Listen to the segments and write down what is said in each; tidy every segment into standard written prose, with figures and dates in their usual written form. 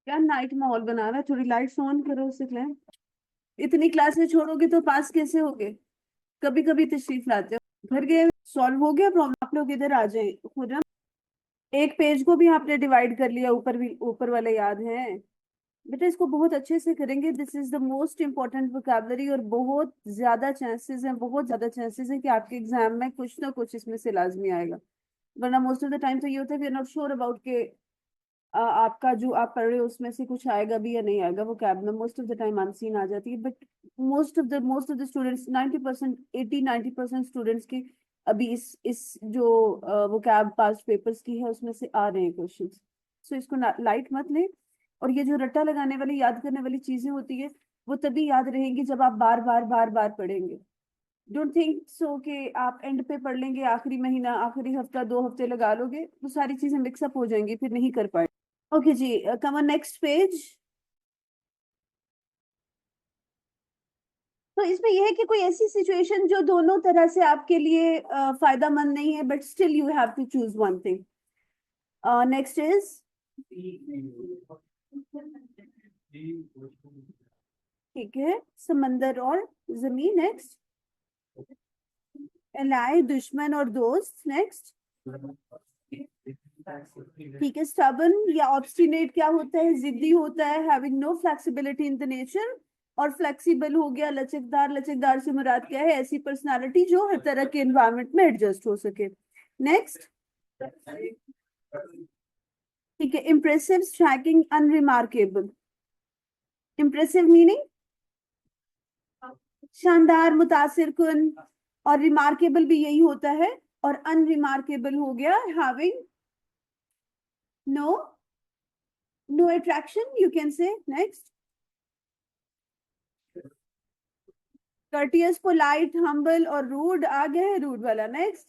क्या नाइट माहौल बना रहा है, थोड़ी लाइट्स ऑन करो उसे क्लैम। इतनी क्लासेस छोड़ोगे तो पास कैसे होगे? कभी कभी तशरीफ लाते हो, घर गए सॉल्व हो गया प्रॉब्लम, आप लोग इधर आ जाए हो जाए। एक पेज को भी आपने डिवाइड कर लिया, ऊपर भी ऊपर वाले याद है? बेटा इसको बहुत अच्छे से करेंगे, this is the most important vocabulary, और बहुत ज्यादा चांसेस है कि आपके एग्जाम में कुछ ना कुछ इसमें से लाजमी आएगा। वरना मोस्ट ऑफ द टाइम तो ये होता है we are not sure about के आपका जो आप पढ़ रहे हो उसमें से कुछ आएगा भी या नहीं आएगा। वो कैब में most of the time unseen आ जाती है, but most of the students 90%, 80-90% students की अभी इस जो वो कैब पास्ट पेपर्स की है उसमें से आ रहे हैं क्वेश्चन। सो इसको लाइट मत लें। और ये जो रट्टा लगाने वाली याद करने वाली चीजें होती है, वो तभी याद रहेंगी जब आप बार बार पढ़ेंगे। डोंट थिंक सो कि आप एंड पे पढ़ लेंगे, आखिरी महीना आखिरी हफ्ता 2 हफ्ते लगा लोगे तो सारी चीजें मिक्सअप हो जाएंगी, फिर नहीं कर पाए। ओके जी, कम ऑन नेक्स्ट पेज। तो इसमें यह है कि कोई ऐसी सिचुएशन जो दोनों तरह से आपके लिए फायदामंद नहीं है, but still you have to choose one thing. Next is, ठीक है, समंदर और जमीन। नेक्स्ट, एलाई दुश्मन और दोस्त। नेक्स्ट, ठीक है, स्टबन या ऑब्स्टिनेट क्या होता है? जिद्दी होता है, having no flexibility in the nature. और फ्लेक्सिबल हो गया लचकदार, लचकदार से मुराद क्या है? ऐसी पर्सनालिटी जो हर तरह के एनवायरनमेंट में एडजस्ट हो सके। नेक्स्ट, ठीक है, impressive, striking, unremarkable. Impressive meaning शानदार, मुतासिर कुन, और रिमार्केबल भी यही होता है। और अनरिमार्केबल हो गया having no no attraction, you can say. Next, courteous, polite, humble और रूड आ गया है, रूड वाला। नेक्स्ट,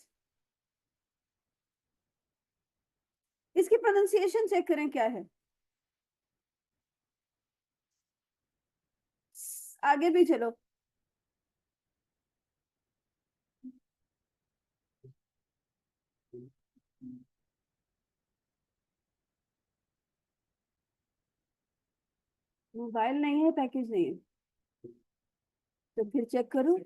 इसकी प्रोनाउंसिएशन चेक करें क्या है। आगे भी चलो। मोबाइल नहीं है, पैकेज नहीं है, तो फिर चेक करो।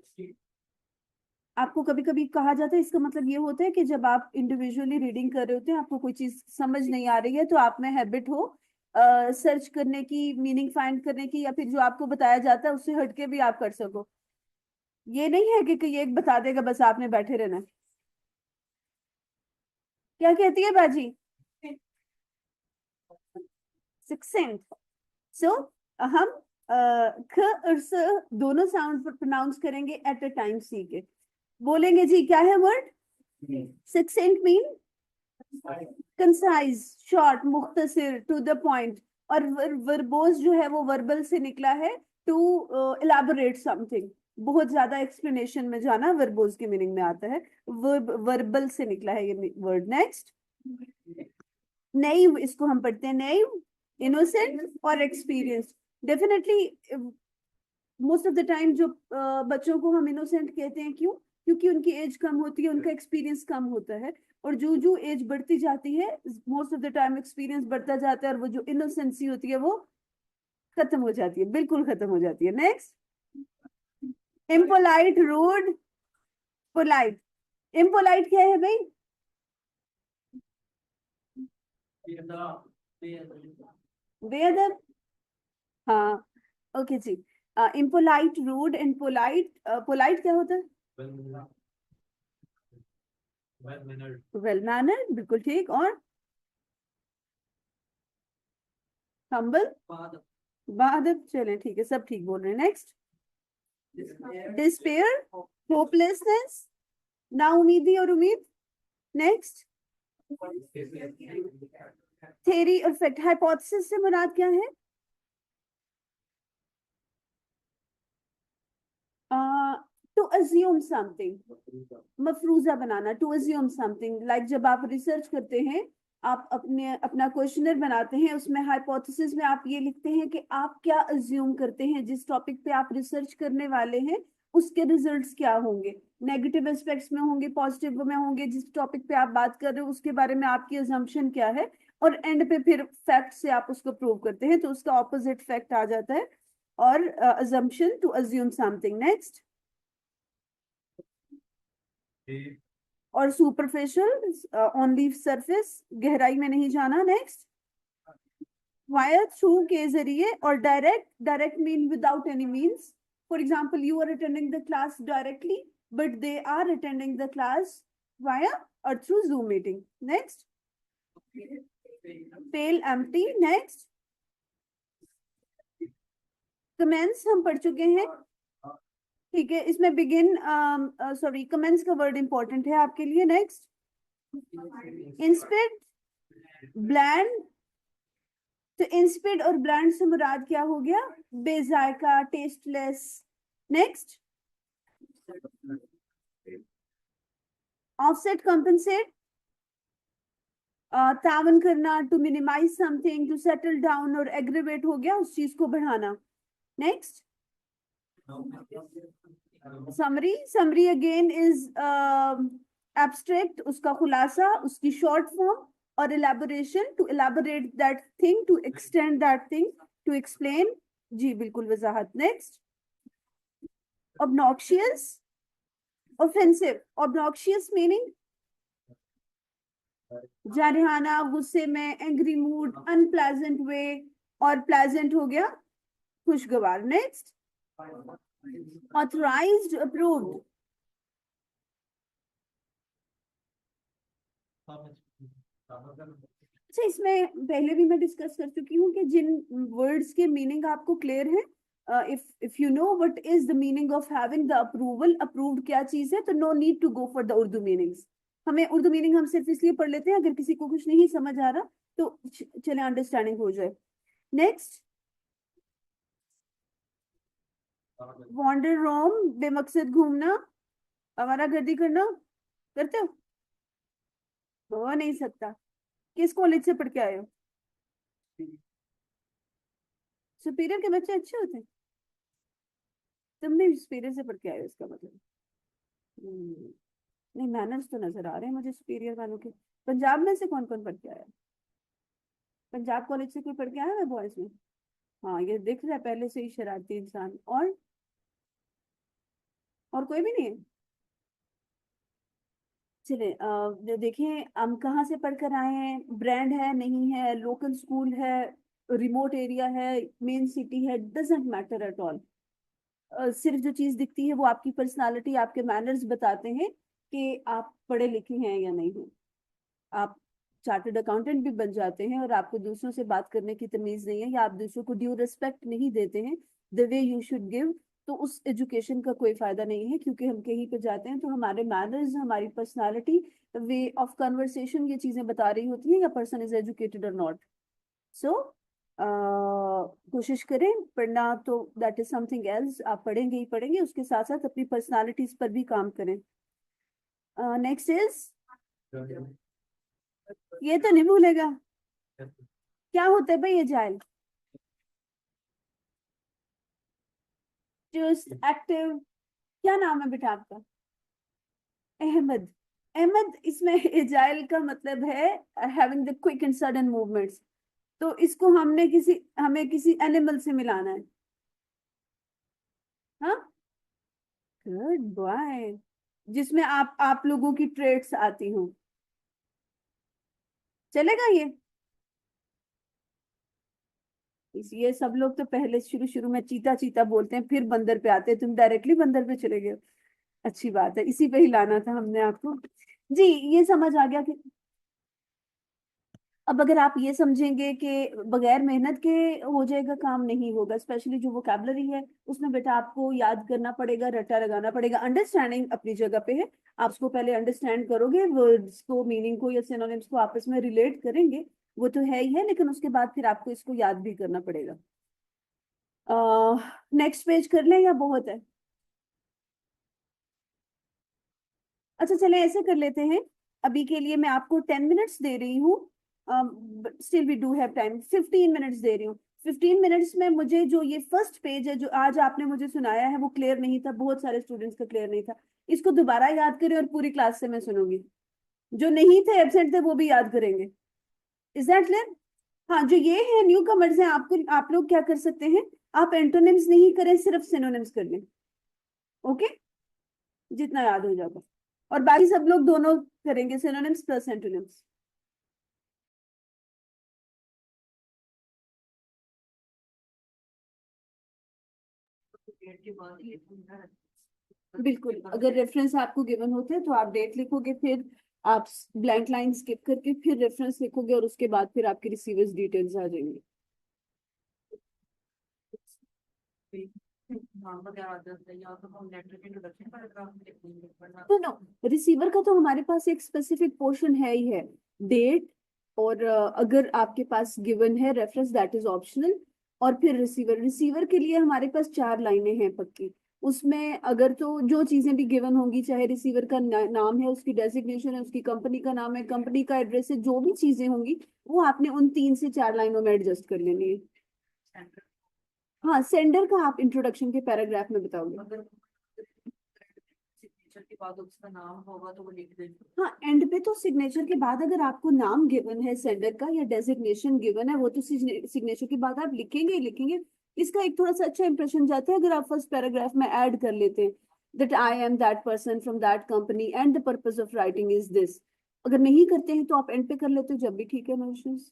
आपको कभी कभी कहा जाता है, इसका मतलब ये होता है कि जब आप इंडिविजुअली रीडिंग कर रहे होते हैं, आपको कोई चीज समझ नहीं आ रही है, तो आप में हैबिट हो सर्च करने की, मीनिंग फाइंड करने की, या फिर जो आपको बताया जाता है उससे हटके भी आप कर सको। ये नहीं है कि ये एक बता देगा बस आपने बैठे रहना है। क्या कहती है बाजी? सिक्सेंथ। सो हम ख और स दोनों साउंड प्रोनाउंस करेंगे एट अ टाइम, सी के बोलेंगे जी। क्या है वर्ड? सिक्सेंट मीन कंसाइज, शॉर्ट, मुख्तसर, टू द पॉइंट। और वर्बोज जो है वो वर्बल से निकला है, टू इलाबोरेट समथिंग। बहुत ज्यादा एक्सप्लेनेशन में जाना वर्बोज के मीनिंग में आता है, वर्बल से निकला है ये वर्ड। नेक्स्ट, नैव, इसको हम पढ़ते हैं नैव, इनोसेंट और experience. Definitely most of the time जो बच्चों को हम इनोसेंट कहते हैं, क्यों? क्योंकि उनकी एज कम होती है, उनका एक्सपीरियंस कम होता है। और जो जो एज बढ़ती जाती है, most of the time experience बढ़ता जाता है, और वो जो इनोसेंसी होती है वो खत्म हो जाती है, बिल्कुल खत्म हो जाती है। Next, impolite, rude, polite. Impolite क्या है भाई? बेअदब। हाँ, ओके जी। Impolite, rude and polite. Polite क्या होता है? वेल मैनर्ड, बिल्कुल ठीक। और हम्बल, बादब, चलें ठीक है, सब ठीक बोल रहे हैं। नेक्स्ट, डिस्पेयर, होपलेसनेस, ना उम्मीदी और उम्मीद। नेक्स्ट, थेरी और फैक्ट। हाइपोथेसिस से मुराद क्या है? टू अज्यूम समथिंग, मफरूजा बनाना, टू अज्यूम समथिंग। लाइक जब आप रिसर्च करते हैं, आप अपने अपना क्वेश्चनर बनाते हैं, उसमें हाइपोथेसिस में आप ये लिखते हैं कि आप क्या अज्यूम करते हैं जिस टॉपिक पे आप रिसर्च करने वाले हैं, उसके रिजल्ट्स क्या होंगे। नेगेटिव एस्पेक्ट्स में होंगे, पॉजिटिव में होंगे, जिस टॉपिक पे आप बात कर रहे हो उसके बारे में आपकी अजम्पशन क्या है, और एंड पे फिर फैक्ट से आप उसको प्रूव करते हैं, तो उसका ऑपोजिट फैक्ट आ जाता है, और assumption to assume something. Next. और सुपरफिशियल ऑनली सरफेस, गहराई में नहीं जाना। नेक्स्ट। वायर थ्रू के जरिए, और direct, direct mean without any means. For example, you are attending the class directly, but they are attending the class via और through Zoom meeting. Next. Pale empty. Next. Commence हम पढ़ चुके हैं, ठीक है। इसमें बिगिन, सॉरी, कमेंस का word important है आपके लिए। नेक्स्ट। Insipid, bland. तो इंस्पिड और ब्लैंड से मुराद क्या हो गया? बेजायका, टेस्टलेस। नेक्स्ट। ऑफसेट, कंपनसेट, तावन करना, to minimise something, to settle down और एग्रीवेट हो गया उस चीज को बढ़ाना। Next. Summary, summary again is abstract, उसका खुलासा, उसकी शॉर्ट फॉर्म, और elaboration, to elaborate that thing, to extend that thing, to explain. जी बिल्कुल, वजाहत। Next. Obnoxious, offensive. Obnoxious meaning जारहाना, गुस्से में, एंग्री मूड, अनप्लेजेंट वे, और प्लेजेंट हो गया खुशगवार। नेक्स्ट। Authorised, approved. अच्छा, इसमें पहले भी मैं डिस्कस कर चुकी हूँ कि जिन वर्ड्स के मीनिंग आपको क्लियर है, if you know what is the meaning of having the approval, approved क्या चीज है, तो no need to go for the Urdu meanings. हमें उर्दू मीनिंग हम सिर्फ इसलिए पढ़ लेते हैं अगर किसी को कुछ नहीं समझ आ रहा, तो चले अंडरस्टैंडिंग हो जाए। नेक्स्ट। वॉन्डर, रोम, बेमकसद घूमना, आवारागर्दी करना। करते हो नहीं सकता। किस कॉलेज से पढ़ के आए हो? सुपीरियर के बच्चे अच्छे होते हैं? तुम भी सुपीरियर से पढ़ के आए हो, इसका मतलब। नहीं, मैनर्स तो नजर आ रहे हैं मुझे सुपीरियर वालों के। पंजाब में से कौन कौन पढ़ के आया? पंजाब कॉलेज से कोई पढ़ के आया है बॉयज में? हाँ, ये दिख रहा है पहले से ही शरारती इंसान। और कोई भी नहीं है? चले, देखिए हम कहाँ से पढ़कर आए हैं, ब्रांड है नहीं है, लोकल स्कूल है, रिमोट एरिया है, मेन सिटी है, डजेंट मैटर एट ऑल। सिर्फ जो चीज दिखती है वो आपकी पर्सनालिटी, आपके मैनर्स बताते हैं कि आप पढ़े लिखे हैं या नहीं हैं। आप चार्टर्ड अकाउंटेंट भी बन जाते हैं और आपको दूसरों से बात करने की तमीज नहीं है, या आप दूसरों को ड्यू रिस्पेक्ट नहीं देते हैं the way you should give, तो उस एजुकेशन का कोई फायदा नहीं है। क्योंकि हम कहीं पे जाते हैं तो हमारे मैनर्स, हमारी पर्सनालिटी, वे ऑफ कन्वर्सेशन, ये चीजें बता रही होती हैं या पर्सन इज एजुकेटेड और नॉट। सो कोशिश करें पढ़ना, तो दैट इज समथिंग एल्स, आप पढ़ेंगे ही पढ़ेंगे, उसके साथ साथ अपनी पर्सनालिटीज पर भी काम करें। नेक्स्ट इज, ये तो नहीं भूलेगा, क्या होता है भाई ये जाइल? चुस्त, एक्टिव। क्या नाम है बेटा आपका? अहमद। अहमद, इसमें एजाइल का मतलब है having the quick and sudden movements. तो इसको हमें किसी एनिमल से मिलाना है। हाँ, गुड बॉय। जिसमें आप लोगों की ट्रेड्स आती हूँ, चलेगा ये? ये सब लोग तो पहले शुरू शुरू में चीता चीता बोलते हैं, फिर बंदर पे आते हैं, तुम डायरेक्टली बंदर पे चले गए। अच्छी बात है, इसी पे ही लाना था हमने आपको। जी, ये समझ आ गया कि अब अगर आप ये समझेंगे कि बगैर मेहनत के हो जाएगा काम, नहीं होगा। स्पेशली जो वोकैबलरी है उसमें बेटा आपको याद करना पड़ेगा, रट्टा लगाना पड़ेगा। अंडरस्टैंडिंग अपनी जगह पे है, आप उसको पहले अंडरस्टैंड करोगे, वर्ड्स को, मीनिंग को या सिनोनिम्स को आपस में रिलेट करेंगे, वो तो है ही है, लेकिन उसके बाद फिर आपको इसको याद भी करना पड़ेगा। नेक्स्ट पेज कर लें या बहुत है? अच्छा चले, ऐसे कर लेते हैं, अभी के लिए मैं आपको 10 मिनट्स दे रही हूँ। Still we do have time, 15 minutes दे रही हूँ। 15 मिनट्स में मुझे जो ये फर्स्ट पेज है जो आज आपने मुझे सुनाया है वो क्लियर नहीं था, बहुत सारे स्टूडेंट्स का क्लियर नहीं था। इसको दोबारा याद करें और पूरी क्लास से मैं सुनूंगी। जो नहीं थे, एब्सेंट थे, वो भी याद करेंगे। Is that clear? हाँ, जो ये है न्यू कमर्स है, आपको आप लोग क्या कर सकते हैं, आप एंटोनिम्स नहीं करें, सिर्फ सिनोनिम्स कर लें। ओके, जितना याद हो जाएगा। और बाकी सब लोग दोनों करेंगे, सिनोनिम्स प्लस एंटोनिम्स। बिल्कुल, अगर रेफरेंस आपको गिवन होते हैं तो आप डेट लिखोगे, फिर आप ब्लैंक लाइन स्किप करके फिर रेफरेंस लिखोगे, और उसके बाद फिर आपके रिसीवर्स डिटेल्स आ जाएंगे। तो नो, रिसीवर का तो हमारे पास एक स्पेसिफिक पोर्शन है ही है, डेट, और अगर आपके पास गिवन है रेफरेंस दैट इज ऑप्शनल, और फिर रिसीवर। रिसीवर के लिए हमारे पास 4 लाइनें हैं पक्की। उसमें अगर तो जो चीजें भी गिवन होंगी, चाहे रिसीवर का नाम है, उसकी डेजिग्नेशन है, उसकी कंपनी का नाम है, कंपनी का एड्रेस है, जो भी चीजें होंगी वो आपने उन 3 से 4 लाइनों में एडजस्ट कर लेनी है। हाँ, सेंडर का आप इंट्रोडक्शन के पैराग्राफ में बताओगे। सिग्नेचर के बाद उसका नाम होगा तो वो लिख देंगे। हाँ, एंड पे तो सिग्नेचर के बाद अगर आपको नाम गिवन है सेंडर का या डेजिग्नेशन गिवन है, वो तो सिग्नेचर के बाद आप लिखेंगे ही लिखेंगे। इसका एक थोड़ा सा अच्छा इंप्रेशन जाता है अगर आप फर्स्ट पैराग्राफ में ऐड कर लेते हैं, that I am that person from that company and the purpose of writing is this. अगर नहीं करते हैं तो आप एंड पे कर लेते हो, जब भी ठीक है, नो इश्यूज।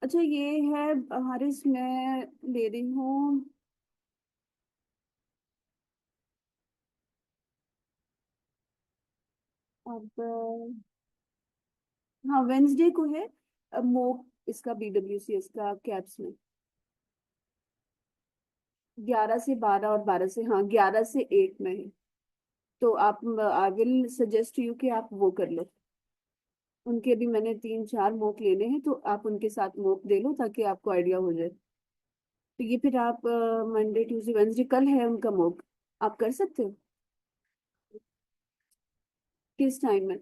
अच्छा, ये है हमारे इसमें, ले रही हूँ अब। हाँ, वेंसडे को है मोक, इसका BWCS का कैप्स में 11 से 12 और 12 से, हाँ, 11 से 1 में है। तो आप, आई विल सजेस्ट यू कि आप वो कर लो। उनके भी मैंने 3 4 मोक लेने हैं, तो आप उनके साथ मोक दे लो ताकि आपको आइडिया हो जाए। तो ये फिर आप मंडे ट्यूसडे वेंसडे, कल है उनका मोक, आप कर सकते हो। किस टाइम में?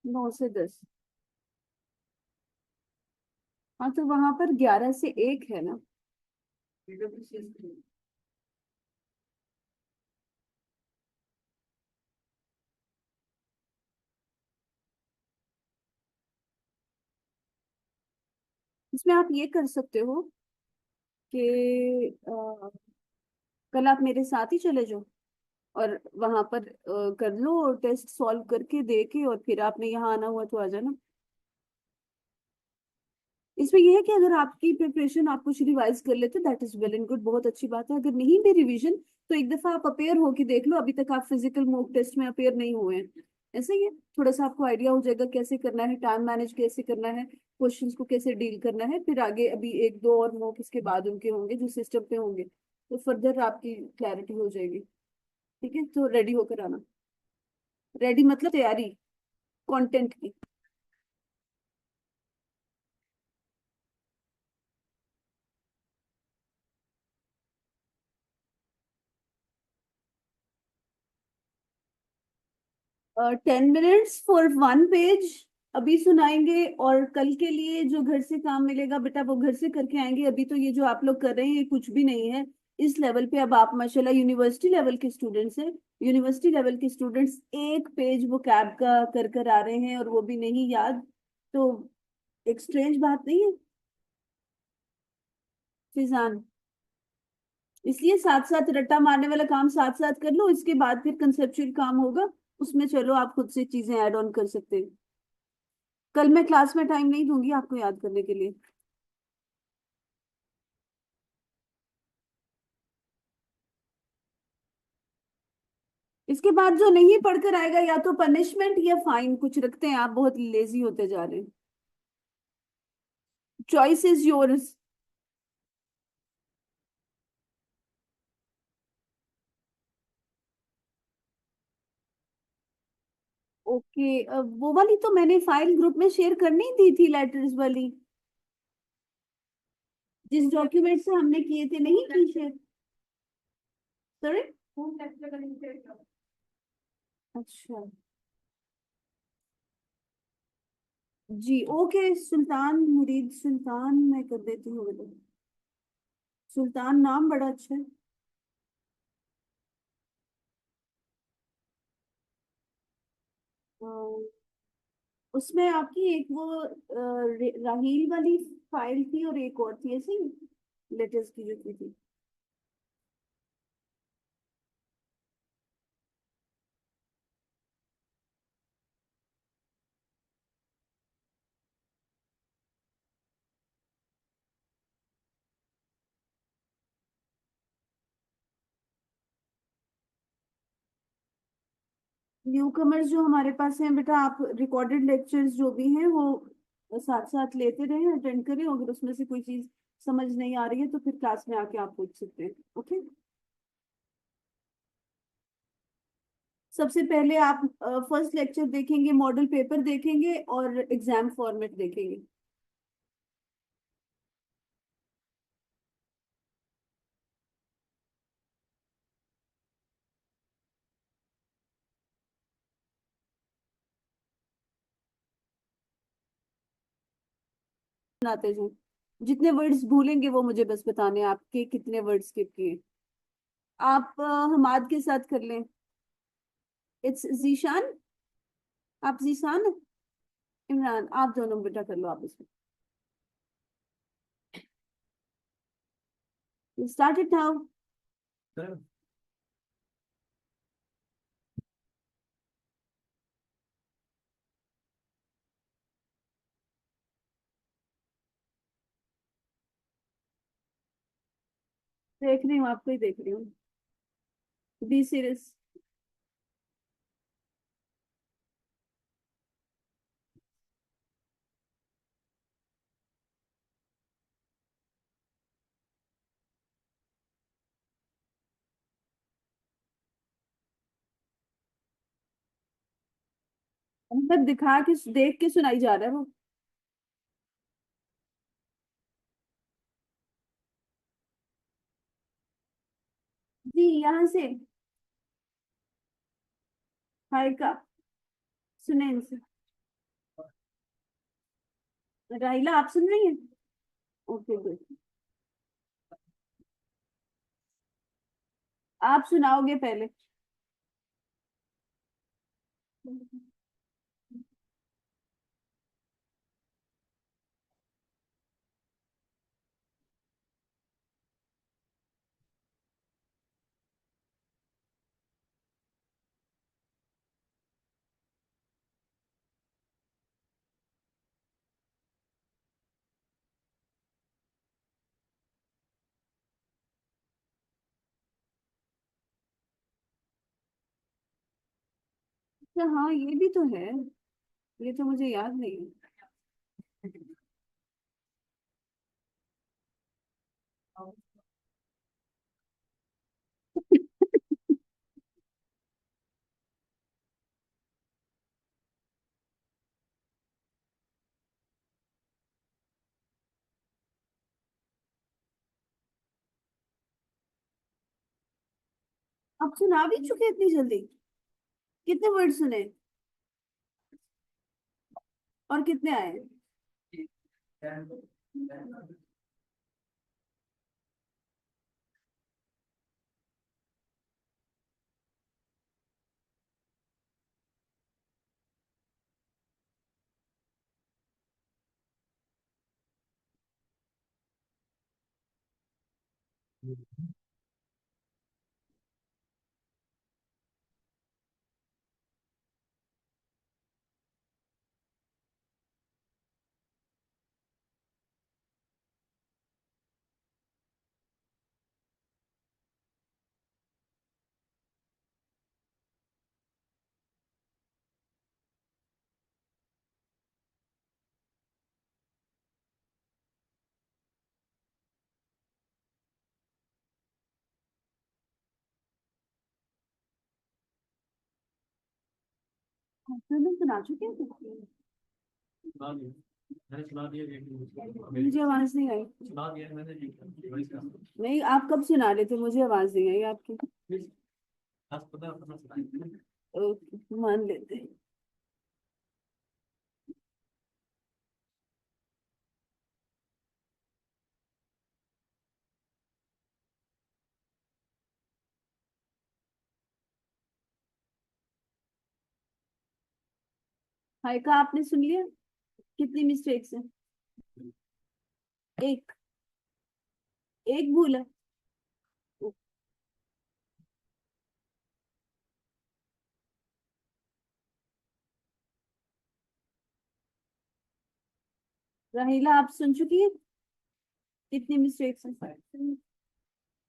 9 से 10। हाँ, तो वहां पर 11 से 1 है ना। इसमें आप ये कर सकते हो कि कल आप मेरे साथ ही चले जाओ, और वहां पर कर लो टेस्ट सॉल्व करके दे के, और फिर आपने यहाँ आना हुआ तो आ जाना। इसमें यह है कि अगर आपकी प्रिपरेशन आप कुछ रिवाइज कर लेते that is well and good, बहुत अच्छी बात है। अगर नहीं भी रिवीजन, तो एक दफा आप अपेयर होके देख लो, अभी तक आप फिजिकल मॉक टेस्ट में अपेयर नहीं हुए हैं, ऐसे ही है, थोड़ा सा आपको आइडिया हो जाएगा कैसे करना है, टाइम मैनेज कैसे करना है, क्वेश्चंस को कैसे डील करना है। फिर आगे अभी 1 2 और मॉक इसके बाद उनके होंगे जो सिस्टम पे होंगे, तो फर्दर आपकी क्लैरिटी हो जाएगी। ठीक है, तो रेडी होकर आना। रेडी मतलब तैयारी कंटेंट की। 10 मिनट्स फॉर 1 पेज अभी सुनाएंगे, और कल के लिए जो घर से काम मिलेगा बेटा वो घर से करके आएंगे। अभी तो ये जो आप लोग कर रहे हैं ये कुछ भी नहीं है इस लेवल पे। अब आप माशाल्लाह यूनिवर्सिटी लेवल के स्टूडेंट्स हैं, यूनिवर्सिटी लेवल के स्टूडेंट्स 1 पेज वो कैब का कर कर आ रहे हैं, और वो भी नहीं याद, तो एक स्ट्रेंज बात नहीं है फिजान। इसलिए साथ साथ रट्टा मारने वाला काम साथ साथ कर लो, इसके बाद फिर कंसेप्चुअल काम होगा, उसमें चलो आप खुद से चीजें ऐड ऑन कर सकते हैं। कल मैं क्लास में टाइम नहीं दूंगी आपको याद करने के लिए। इसके बाद जो नहीं पढ़कर आएगा, या तो पनिशमेंट या फाइन कुछ रखते हैं, आप बहुत लेजी होते जा रहे हैं। Choice is yours. ओके, वो वाली तो मैंने फाइल ग्रुप में शेयर करनी दी थी, लेटर्स वाली, जिस डॉक्यूमेंट से हमने किए थे, नहीं की शेयर? सॉरी। अच्छा, जी ओके। सुल्तान मुरीद सुल्तान मैं कर देती हूँ बेटा। सुल्तान नाम बड़ा अच्छा है। अ, उसमें आपकी एक वो राहील वाली फाइल थी और एक और थी ऐसी लेटेस्ट की जो की थी। न्यू कमर्स जो हमारे पास हैं बेटा, आप रिकॉर्डेड लेक्चर्स जो भी हैं वो साथ साथ लेते रहें, अटेंड करें। अगर उसमें से कोई चीज समझ नहीं आ रही है तो फिर क्लास में आके आप पूछ सकते हैं। ओके। सबसे पहले आप फर्स्ट लेक्चर देखेंगे, मॉडल पेपर देखेंगे और एग्जाम फॉर्मेट देखेंगे। बनाते जाएं। जितने वर्ड्स भूलेंगे वो मुझे बस बताने हैं, आपके कितने वर्ड्स स्किप किए। आप हमाद के साथ कर लें। इट्स जीशान। आप जीशान। इमरान, आप दोनों बेटा कर लो आप इसमें। Start it now. देख रही हूँ, आपको ही देख रही हूँ। Be serious. मतलब दिखा के देख के सुनाई जा रहा है वो। जी यहाँ से। हाय का। सुने इनसे। राहिला आप सुन रही हैं? Okay good. आप सुनाओगे पहले। अच्छा हाँ, ये भी तो है। ये तो मुझे याद नहीं है। आप सुना भी चुके इतनी जल्दी? कितने वर्ड सुने और कितने आए? मैंने सुना चुके हैं। सुना दिया। मैंने सुना दिया मुझे आवाज नहीं आई। सुना दिया मैंने नहीं, आप कब सुना रहे थे? मुझे आवाज नहीं आई आपकी। पता अपना सुना। ओके, मान लेते हैं। हाय का आपने सुन लिया? कितनी मिस्टेक्स है? एक। एक भूल है। राहिला आप सुन चुकी है? कितनी मिस्टेक्स है?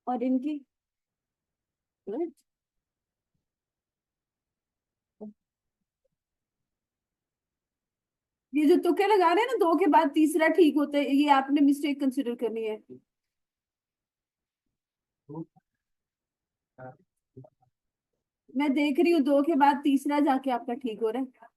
और इनकी? Good. ये जो तुक्के लगा रहे हैं ना, दो के बाद तीसरा ठीक होता है, ये आपने मिस्टेक कंसिडर करनी है। मैं देख रही हूँ, दो के बाद तीसरा जाके आपका ठीक हो रहा है।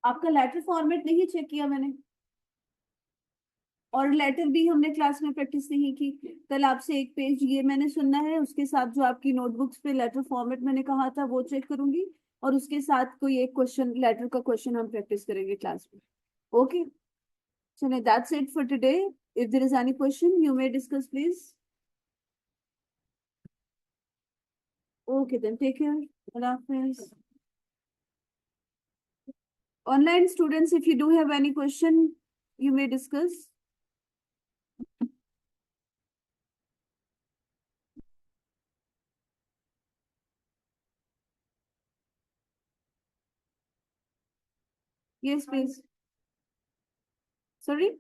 आपका लेटर फॉर्मेट नहीं चेक किया मैंने, और लेटर भी हमने क्लास में प्रैक्टिस नहीं की। कल आपसे एक पेज ये मैंने सुनना है, उसके साथ जो आपकी नोटबुक्स पे लेटर फॉर्मेट मैंने कहा था वो चेक करूंगी, और उसके साथ कोई एक क्वेश्चन, लेटर का क्वेश्चन हम प्रैक्टिस करेंगे क्लास में। ओके, चलिए, that's it for today. If there is any question you may discuss please. Okay then, take care, अल्लाह हाफिज। Online students, if you do have any question, you may discuss. Yes, please. Sorry?